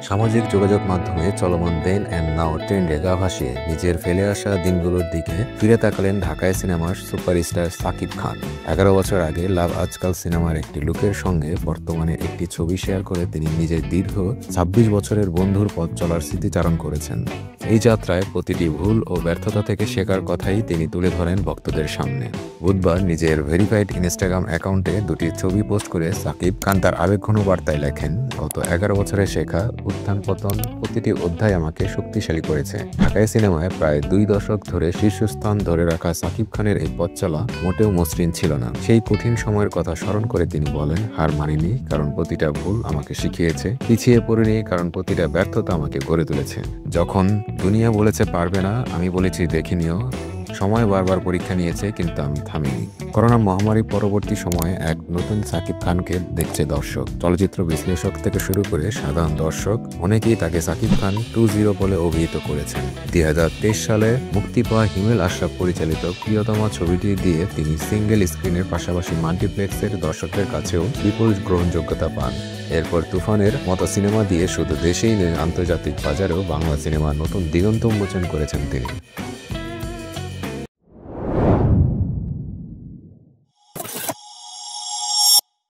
সামাজিক যোগাযোগ মাধ্যমে চলমান দেন অ্যান্ড নাও ট্রেন্ডে গা ভাসিয়ে নিজের ফেলে আসা দিনগুলোর দিকে ফিরে তাকালেন ঢাকায় সিনেমার সুপারস্টার সাকিব খান। 11 বছর আগে লাভ আজকাল সিনেমার একটি লুকের সঙ্গে বর্তমানে একটি ছবি শেয়ার করে তিনি নিজের দীর্ঘ 26 বছরের বন্ধুর পথ চলার স্মৃতিচারণ করেছেন। এই যাত্রায় প্রতিটি ভুল ও ব্যর্থতা থেকে শেখার কথাই তিনি তুলে ধরেন ভক্তদের সামনে। বুধবার নিজের ভেরিফাইড ইনস্টাগ্রাম অ্যাকাউন্টে দুটি ছবি পোস্ট করে সাকিব খান তার আবেগঘন বার্তায় লেখেন, গত 11 বছরে শেখা উত্থান পতন প্রতিটি অধ্যায় আমাকে শক্তিশালী করেছে। ঢাকায় সিনেমায় প্রায় 2 দশক ধরে শীর্ষস্থান ধরে রাখা সাকিব খানের এই পথ চলা মোটেও মসৃণ ছিল না। সেই কঠিন সময়ের কথা স্মরণ করে তিনি বলেন, হার মানিনি কারণ প্রতিটা ভুল আমাকে শিখিয়েছে, পিছিয়ে পড়িনি কারণ প্রতিটা ব্যর্থতা আমাকে গড়ে তুলেছে। যখন দুনিয়া বলেছে পারবে না, আমি বলেছি দেখে নিও। সময় বারবার পরীক্ষা নিয়েছে কিন্তু আমি থামিনি। করোনা মহামারী পরবর্তী সময়ে এক নতুন সাকিব খানকে দেখছে দর্শক। চলচ্চিত্র বিশ্লেষক থেকে শুরু করে সাধারণ দর্শক অনেকেই তাকে সাকিব খান 2.0 বলে অভিহিত করেছেন। 2023 সালে মুক্তি পাওয়া হিমেল আশরাফ পরিচালিত প্রিয়তমা ছবিটি দিয়ে তিনি সিঙ্গেল স্ক্রিনের পাশাপাশি মাল্টিপ্লেক্সের দর্শকদের কাছেও বিপুল গ্রহণযোগ্যতা পান। এরপর তুফানের মতো সিনেমা দিয়ে শুধু দেশেই নয়, আন্তর্জাতিক বাজারেও বাংলা সিনেমার নতুন দিগন্ত উন্মোচন করেছেন তিনি।